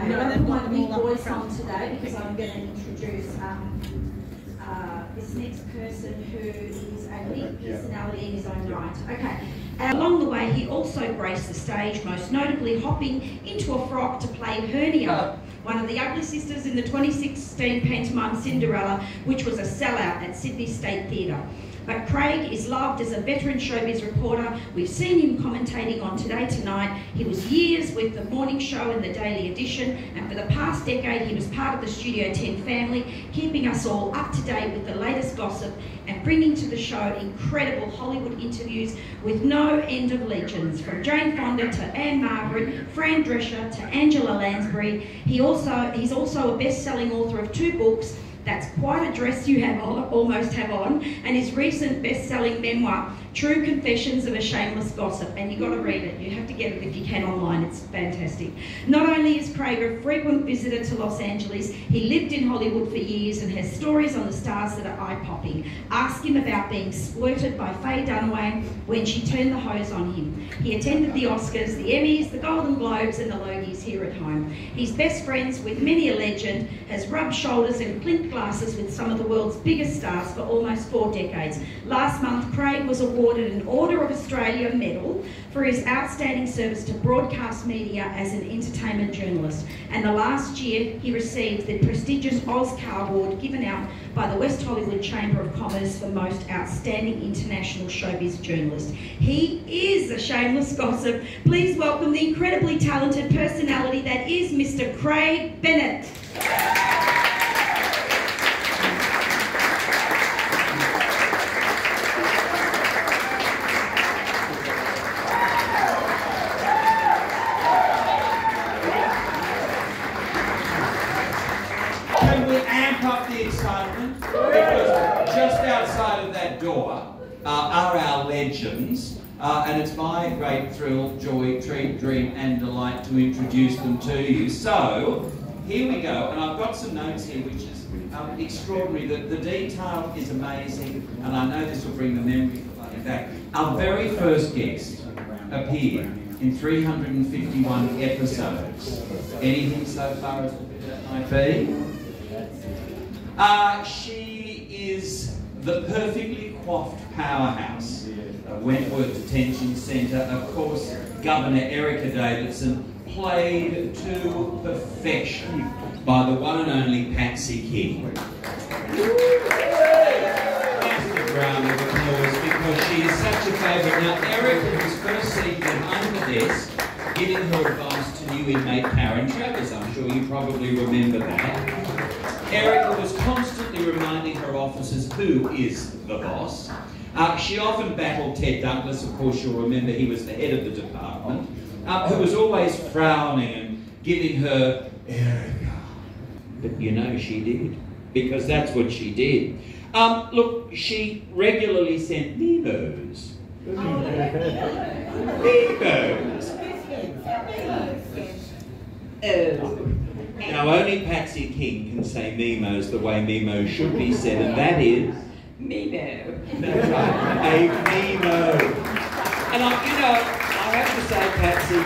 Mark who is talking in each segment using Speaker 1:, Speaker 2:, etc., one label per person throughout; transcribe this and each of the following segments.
Speaker 1: Okay, I don't put my big voice on today because I'm going to introduce this next person who is a big personality in his own right. Okay. Along the way, he also graced the stage, most notably hopping into a frock to play Hernia, one of the ugly sisters in the 2016 pantomime Cinderella, which was a sellout at Sydney State Theatre. But Craig is loved as a veteran showbiz reporter. We've seen him commentating on Today Tonight. He was years with the morning show and the Daily Edition, and for the past decade he was part of the Studio 10 family, keeping us all up to date with the latest gossip and bringing to the show incredible Hollywood interviews with no end of legends, from Jane Fonda to Anne Margaret, Fran Drescher to Angela Lansbury. He's also a best-selling author of 2 books, That's Quite a Dress You Have on, Almost Have On, and his recent best-selling memoir, True Confessions of a Shameless Gossip. And you've got to read it. You have to get it if you can online. It's fantastic. Not only is Craig a frequent visitor to Los Angeles, he lived in Hollywood for years and has stories on the stars that are eye-popping. Ask him about being squirted by Faye Dunaway when she turned the hose on him. He attended the Oscars, the Emmys, the Golden Globes and the Logies here at home. He's best friends with many a legend, has rubbed shoulders and clinked glasses with some of the world's biggest stars for almost 4 decades. Last month, Craig was awarded an Order of Australia medal for his outstanding service to broadcast media as an entertainment journalist. And the last year, he received the prestigious Oscar Award given out by the West Hollywood Chamber of Commerce for Most Outstanding International Showbiz Journalist. He is a shameless gossip. Please welcome the incredibly talented personality that is Mr. Craig Bennett.
Speaker 2: Excitement, because just outside of that door are our legends, and it's my great thrill, joy, treat, dream and delight to introduce them to you. So here we go, and I've got some notes here which is extraordinary. The detail is amazing, and I know this will bring the memory back. Our very first guest appeared in 351 episodes. Anything so far as that might be? She is the perfectly coiffed powerhouse, Wentworth Detention Centre. Of course, Governor Erica Davidson, played to perfection by the one and only Patsy King. Massive round of applause because she is such a favourite. Now, Erica was first seated behind the desk giving her advice to new inmate Karen Travers. I'm sure you probably remember that. Erica was constantly reminding her officers who is the boss. She often battled Ted Douglas, of course you'll remember he was the head of the department, who was always frowning and giving her, Erica. But you know she did, because that's what she did. Look, she regularly sent memos. Memos. Now, only Patsy King can say memos the way memos should be said, and that is... Memo. That's right, a memo. And I have to say, Patsy,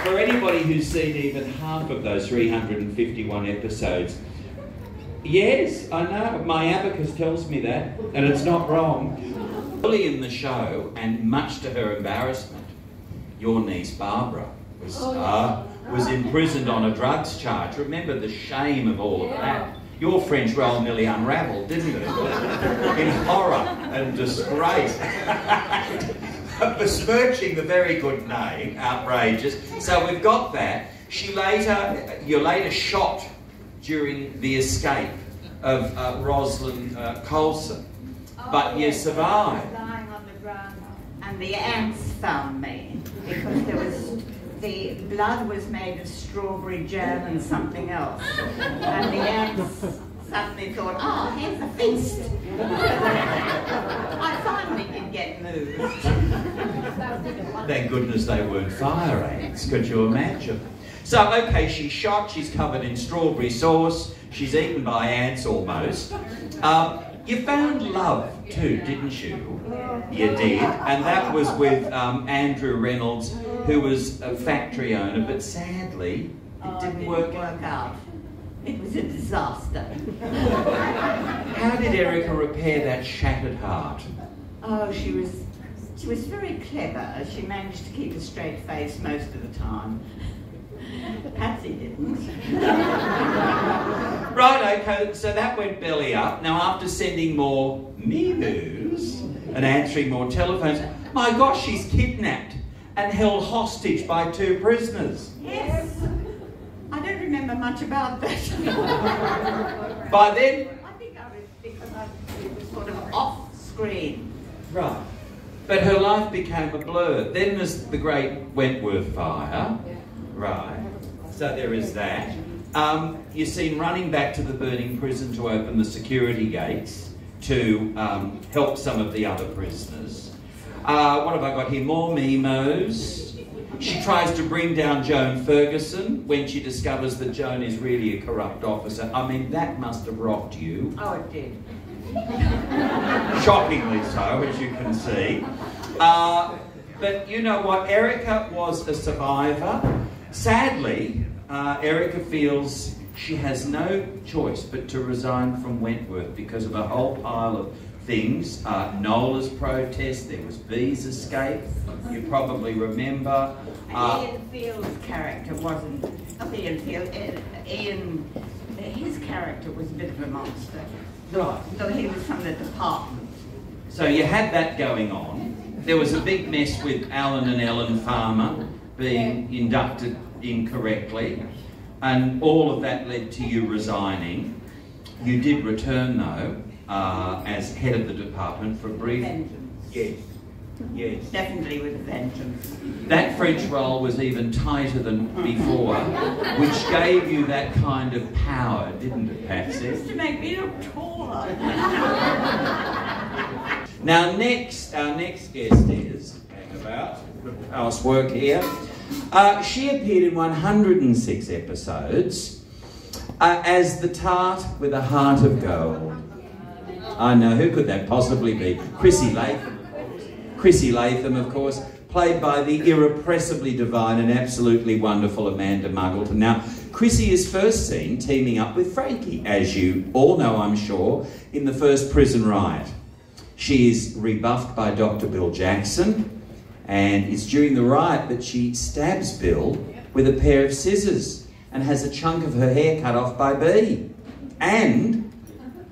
Speaker 2: for anybody who's seen even half of those 351 episodes, yes, I know, my abacus tells me that, and it's not wrong. Early in the show, and much to her embarrassment, your niece Barbara was imprisoned on a drugs charge. Remember the shame of all of that. Your French roll nearly unravelled, didn't it? In horror and disgrace. Besmirching the very good name, outrageous. So we've got that. You later shot during the escape of Rosalind Colson, but you survived.
Speaker 3: Lying on the ground, and the ants found me because the blood was made of strawberry jam and something else, and the ants suddenly thought, oh, here's a feast. I finally did get moved.
Speaker 2: Thank goodness they weren't fire ants, could you imagine? So, okay, she's shot, she's covered in strawberry sauce, she's eaten by ants almost. You found love too, didn't you? You did, and that was with Andrew Reynolds, who was a factory owner, but sadly
Speaker 3: It didn't work out. It was a disaster.
Speaker 2: How did Erica repair that shattered heart?
Speaker 3: Oh, she was very clever. She managed to keep a straight face most of the time. Patsy didn't.
Speaker 2: Right, okay, so that went belly up. Now, after sending more memoos and answering more telephones, my gosh, she's kidnapped and held hostage by 2 prisoners.
Speaker 3: Yes. I don't remember much about that.
Speaker 2: By then?
Speaker 3: I think because it was sort of off screen.
Speaker 2: Right. But her life became a blur. Then there's the Great Wentworth Fire. Right. So there is that. You're seen running back to the burning prison to open the security gates to help some of the other prisoners. What have I got here? More memos. She tries to bring down Joan Ferguson when she discovers that Joan is really a corrupt officer. I mean, that must have rocked you.
Speaker 3: Oh, it did.
Speaker 2: Shockingly so, as you can see. But you know what? Erica was a survivor. Sadly, Erica feels she has no choice but to resign from Wentworth because of a whole pile of things. Nola's protest, there was Bee's escape, you probably remember.
Speaker 3: Ian Field's character wasn't, not Ian Field, his character was a bit of a monster.
Speaker 2: Right.
Speaker 3: So he was from the department.
Speaker 2: So you had that going on. There was a big mess with Alan and Ellen Farmer being inducted incorrectly, and all of that led to you resigning. You did return though, as head of the department for a brief...
Speaker 3: Vengeance.
Speaker 2: Yes. Yes.
Speaker 3: Definitely with a vengeance.
Speaker 2: That French roll was even tighter than before, which gave you that kind of power, didn't it, Patsy?
Speaker 3: Just to make me look taller.
Speaker 2: Now, our next guest is, hang about, housework here. She appeared in 106 episodes as the tart with a heart of gold. I know, who could that possibly be? Chrissy Latham, of course, played by the irrepressibly divine and absolutely wonderful Amanda Muggleton. Now, Chrissy is first seen teaming up with Frankie, as you all know, I'm sure, in the first prison riot. She is rebuffed by Dr. Bill Jackson, and it's during the riot that she stabs Bill with a pair of scissors and has a chunk of her hair cut off by Bee. And,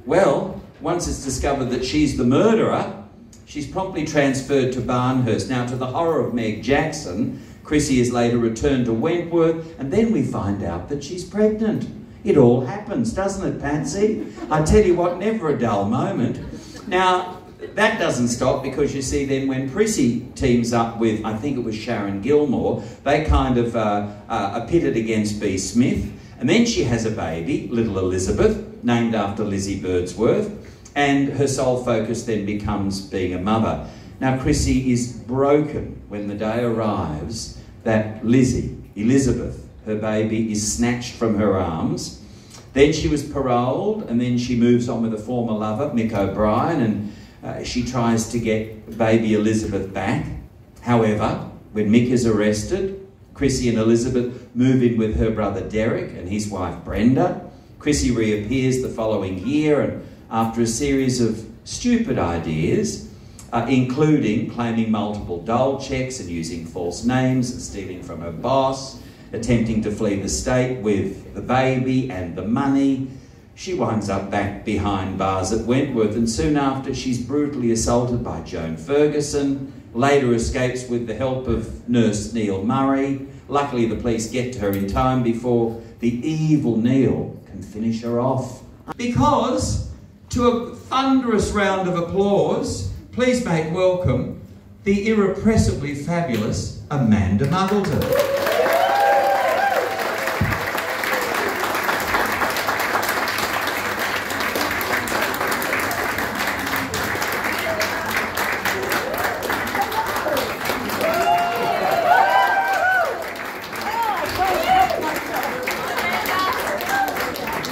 Speaker 2: well, once it's discovered that she's the murderer, she's promptly transferred to Barnhurst. Now, to the horror of Meg Jackson, Chrissy is later returned to Wentworth, and then we find out that she's pregnant. It all happens, doesn't it, Patsy? I tell you what, never a dull moment. Now, that doesn't stop because you see then when Prissy teams up with, I think it was Sharon Gilmore, they kind of are pitted against B. Smith, and then she has a baby, little Elizabeth, named after Lizzie Birdsworth, and her sole focus then becomes being a mother. Now, Chrissy is broken when the day arrives that Elizabeth, her baby, is snatched from her arms. Then she was paroled, and then she moves on with a former lover, Mick O'Brien, and she tries to get baby Elizabeth back. However, when Mick is arrested, Chrissy and Elizabeth move in with her brother Derek and his wife Brenda. Chrissy reappears the following year, and after a series of stupid ideas, including claiming multiple dole checks and using false names and stealing from her boss, attempting to flee the state with the baby and the money, she winds up back behind bars at Wentworth, and soon after she's brutally assaulted by Joan Ferguson, later escapes with the help of nurse Neil Murray. Luckily the police get to her in time before the evil Neil can finish her off. Because, to a thunderous round of applause, please make welcome the irrepressibly fabulous Amanda Muggleton.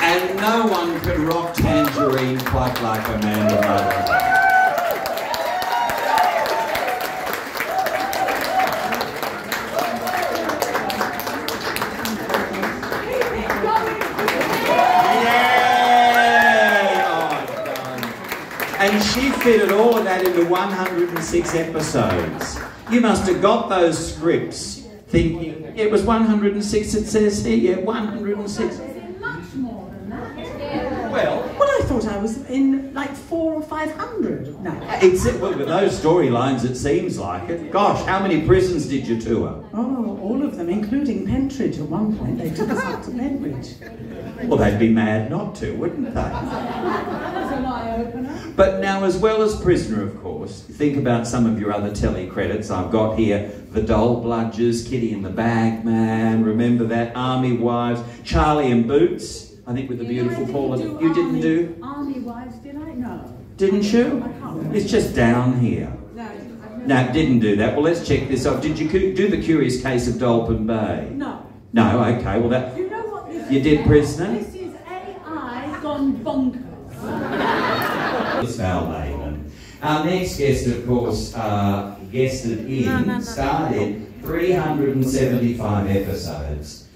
Speaker 2: And no one can rock tangerine quite like Amanda Muggleton. And she fitted all of that into 106 episodes. You must have got those scripts thinking, it was 106 it says here, yeah, 106.
Speaker 4: Much more than that.
Speaker 2: Well,
Speaker 4: I thought I was in like 400 or 500 now.
Speaker 2: well, with those storylines it seems like it. Gosh, how many prisons did you tour?
Speaker 4: Oh, all of them, including Pentridge at one point. They took us up to Pentridge.
Speaker 2: Well, they'd be mad not to, wouldn't they?
Speaker 4: That was an eye-opener.
Speaker 2: But now, as well as Prisoner, of course, think about some of your other telly credits. I've got here The Doll Bludgers, Kitty and the Bagman, remember that, Army Wives, Charlie and Boots, I think with the beautiful Paula. You didn't do?
Speaker 4: Army Wives, did I? No.
Speaker 2: Didn't you?
Speaker 4: I can't.
Speaker 2: It's just down here. No, didn't do that. Well, let's check this off. Did you do The Curious Case of Dolphin Bay?
Speaker 4: No.
Speaker 2: No, okay, well that...
Speaker 4: You know what this
Speaker 2: You
Speaker 4: is?
Speaker 2: did Prisoner?
Speaker 4: This is AI gone bonkers.
Speaker 2: Val Lehman. Our next guest, of course, started 375 episodes.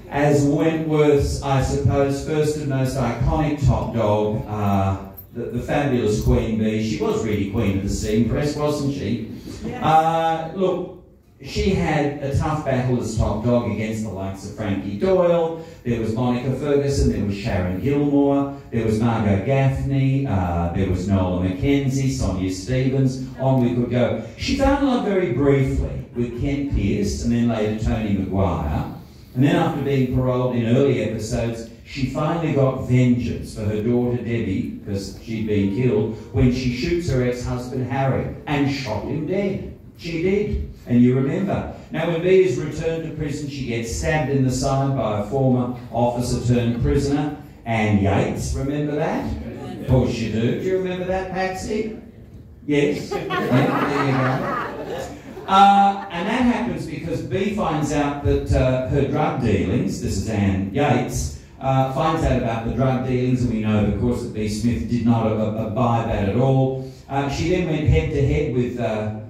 Speaker 2: As Wentworth's, I suppose, first and most iconic top dog, the fabulous Queen Bee. She was really Queen of the Scene Press, wasn't she? Yes. Look, she had a tough battle as top dog against the likes of Frankie Doyle. There was Monica Ferguson, there was Sharon Gilmore, there was Margot Gaffney, there was Nola Mackenzie, Sonia Stevens, on we could go. She found love very briefly with Kent Pierce and then later Tony Maguire. And then after being paroled in early episodes, she finally got vengeance for her daughter Debbie, because she'd been killed, when she shoots her ex-husband Harry and shot him dead. She did. And you remember. Now when Bea is returned to prison, she gets stabbed in the side by a former officer turned prisoner, Anne Yates. Remember that? Of course you do. Do you remember that, Patsy? Yes? Yeah, there you go. And that happens because Bea finds out that her drug dealings, this is Anne Yates, finds out about the drug dealings, and we know, of course, that Bea Smith did not abide that at all. She then went head-to-head with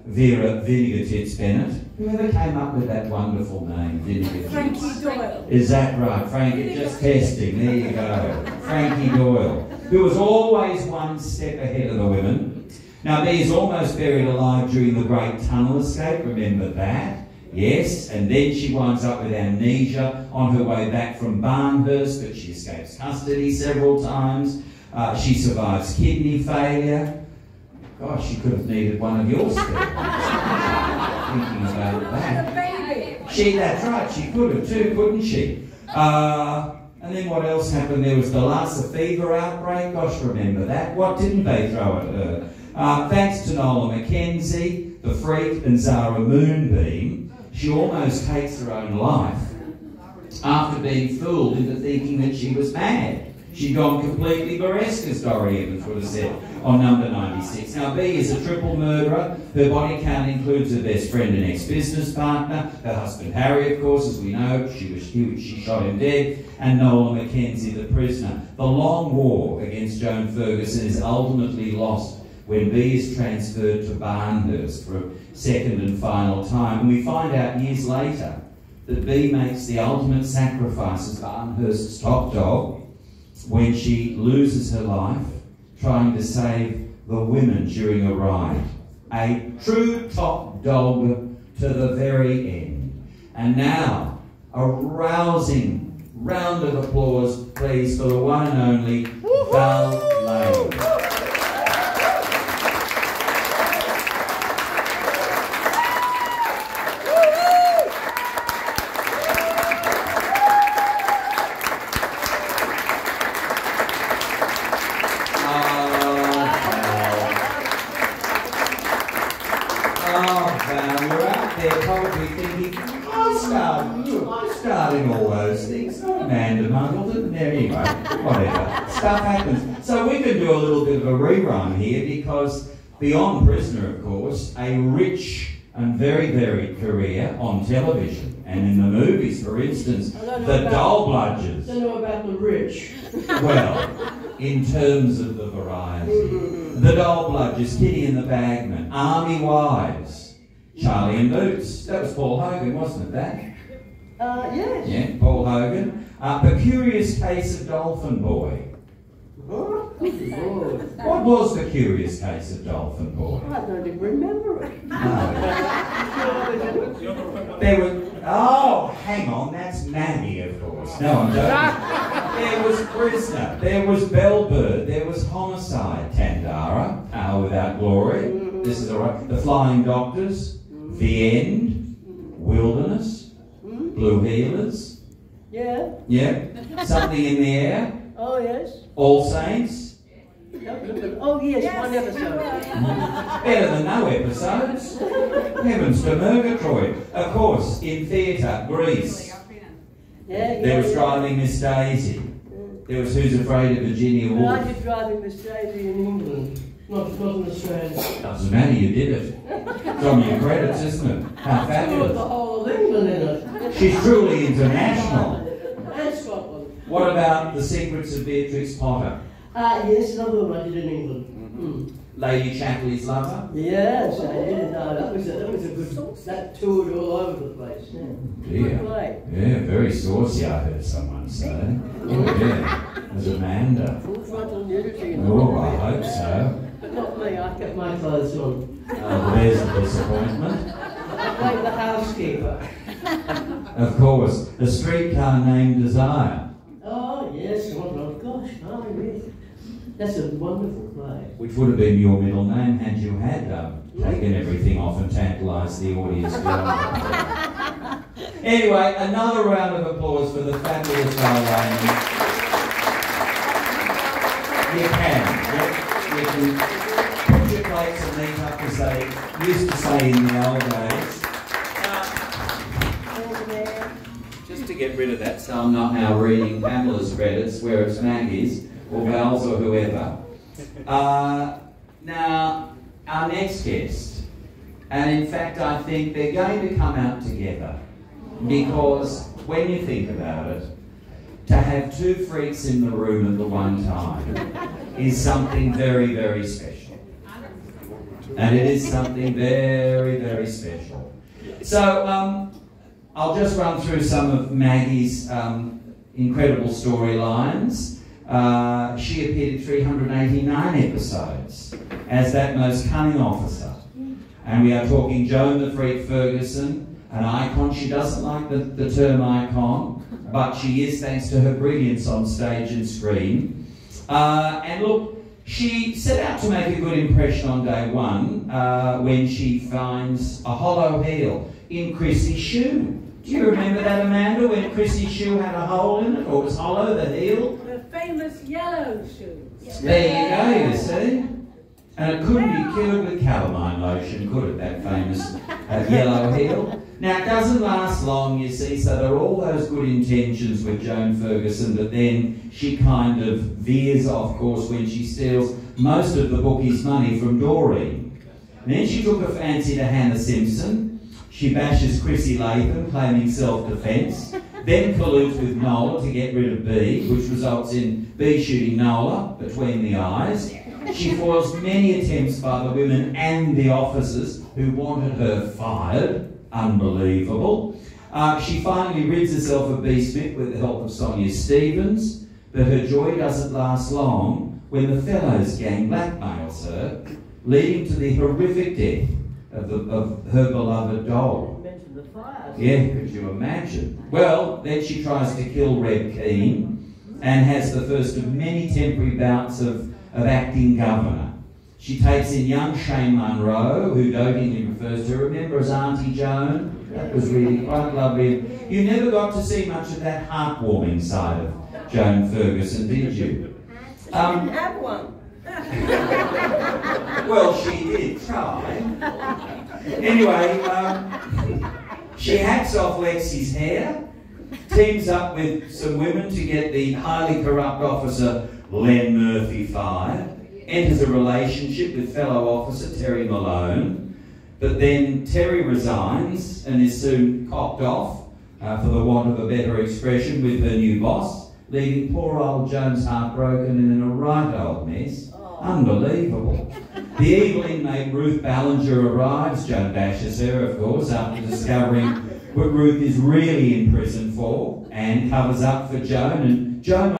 Speaker 2: Vera Vinegar Tits Bennett. Whoever came up with that wonderful name, Vinegar Tits?
Speaker 4: Frankie Doyle.
Speaker 2: Is that right? Frankie, just testing, there you go. Frankie Doyle, who was always one step ahead of the women. Now, Bea is almost buried alive during the Great Tunnel Escape, remember that? Yes, and then she winds up with amnesia on her way back from Barnhurst, but she escapes custody several times. She survives kidney failure. Gosh, she could have needed one of yours. Thinking about that. That's right, she could have too, couldn't she? And then what else happened? There was the Lassa fever outbreak. Gosh, remember that. What didn't they throw at her? Thanks to Nola Mackenzie, the Freak, and Zara Moonbeam, she almost takes her own life after being fooled into thinking that she was mad. She'd gone completely burlesque, as Dorrie Evans would have said, on number 96. Now, Bea is a triple murderer. Her body count includes her best friend and ex-business partner, her husband Harry, of course, as we know, she shot him dead, and Nola Mackenzie, the prisoner. The long war against Joan Ferguson is ultimately lost when Bea is transferred to Barnhurst for a second and final time. And we find out years later that Bea makes the ultimate sacrifice as Barnhurst's top dog when she loses her life trying to save the women during a ride. A true top dog to the very end. And now, a rousing round of applause, please, for the one and only Val Lehman. Starting all those things, not Amanda Muggleton, anyway, whatever, stuff happens. So we can do a little bit of a rerun here because beyond Prisoner, of course, a rich and very varied career on television and in the movies, for instance, The Doll Bludgers.
Speaker 5: I don't know about the rich.
Speaker 2: Well, in terms of the variety. The Doll Bludgers, Kitty and the Bagman, Army Wives, Charlie and Boots. That was Paul Hogan, wasn't it, that?
Speaker 5: Yes.
Speaker 2: Yeah, Paul Hogan. The Curious Case of Dolphin Boy.
Speaker 5: Oh, Lord.
Speaker 2: What was the curious case of Dolphin Boy?
Speaker 5: I don't even remember it.
Speaker 2: No. There was... Oh, hang on, that's Maggie, of course. No, I'm joking. There was Prisoner, there was Bellbird, there was Homicide, Tandara, Without Glory. This is all right. The Flying Doctors, The End, Wilderness, Blue Healers.
Speaker 5: Yeah.
Speaker 2: Yeah. Something in the Air.
Speaker 5: Oh, yes.
Speaker 2: All Saints.
Speaker 5: Oh, yes, one episode.
Speaker 2: Better than no episodes. Heavens to Murgatroyd. Of course, in theatre, Grease.
Speaker 5: Yeah,
Speaker 2: There was Driving Miss Daisy. There was Who's Afraid of Virginia
Speaker 5: Well, I
Speaker 2: Woolf.
Speaker 5: did Driving Miss Daisy in England, not in Australia.
Speaker 2: Doesn't matter, you did it. It's on your credits, isn't it? How
Speaker 5: Put the
Speaker 2: fabulous.
Speaker 5: whole of England in it.
Speaker 2: She's truly international.
Speaker 5: And Scotland.
Speaker 2: What about The Secrets of Beatrix Potter?
Speaker 5: Yes, another one I did in England.
Speaker 2: Lady Chatterley's Lover?
Speaker 5: Yes, I did. No, that was a good. That toured all over the place. Yeah.
Speaker 2: Dear.
Speaker 5: Good play.
Speaker 2: Yeah, very saucy, I heard someone say. Oh, yeah. As Amanda.
Speaker 5: Full frontal nudity.
Speaker 2: Oh, I hope so.
Speaker 5: But not me. I kept my clothes on.
Speaker 2: Oh, there's a disappointment.
Speaker 5: I played the housekeeper.
Speaker 2: Of course, A Streetcar Named Desire.
Speaker 5: Oh yes. Oh gosh. Oh yes. That's a wonderful play.
Speaker 2: Which would have been your middle name had you had taken everything off and tantalised the audience. Anyway, another round of applause for the fabulous Rabe. You can put your plates and meet up as they used to say in the old days. Just to get rid of that, so I'm not now reading Pamela's credits where it's Maggie's or Val's or whoever. Now, our next guest, and in fact I think they're going to come out together because when you think about it, to have two freaks in the room at the one time is something very, very special. And it is something very, very special. So, I'll just run through some of Maggie's incredible storylines. She appeared in 389 episodes as that most cunning officer. And we are talking Joan the Freak Ferguson, an icon. She doesn't like the term icon, but she is thanks to her brilliance on stage and screen. And look, she set out to make a good impression on day one when she finds a hollow heel in Chrissy's shoe. Do you remember that, Amanda, when Chrissy's shoe had a hole in it, or was hollow, the heel?
Speaker 6: The famous yellow shoes.
Speaker 2: There you go, you see. And it couldn't be cured with calamine lotion, could it, that famous yellow heel? Now, it doesn't last long, you see, so there are all those good intentions with Joan Ferguson, but then she kind of veers off course when she steals most of the bookie's money from Doreen. And then she took a fancy to Hannah Simpson. She bashes Chrissy Latham, claiming self-defence, then colludes with Nola to get rid of B, which results in B shooting Nola between the eyes. She foils many attempts by the women and the officers who wanted her fired. Unbelievable. She finally rids herself of B Smith with the help of Sonia Stevens, but her joy doesn't last long when the Fellows gang blackmails her, leading to the horrific death of her beloved doll.
Speaker 5: The fire.
Speaker 2: Yeah, could you imagine? Well, then she tries to kill Rabe Keane and has the first of many temporary bouts of acting governor. She takes in young Shane Munro, who dotingly refers to her, remember, as Auntie Joan? That was really quite lovely. You never got to see much of that heartwarming side of Joan Ferguson, did you?
Speaker 6: She didn't have one.
Speaker 2: Well, she did try. Anyway, she hacks off Lexi's hair, teams up with some women to get the highly corrupt officer Len Murphy fired, enters a relationship with fellow officer Terry Malone, but then Terry resigns and is soon copped off, for the want of a better expression, with her new boss, leaving poor old Jones heartbroken and in a right old mess. Unbelievable. The evil inmate Ruth Ballinger arrives. Joan bashes her, of course, after discovering what Ruth is really in prison for, and covers up for Joan, and Joan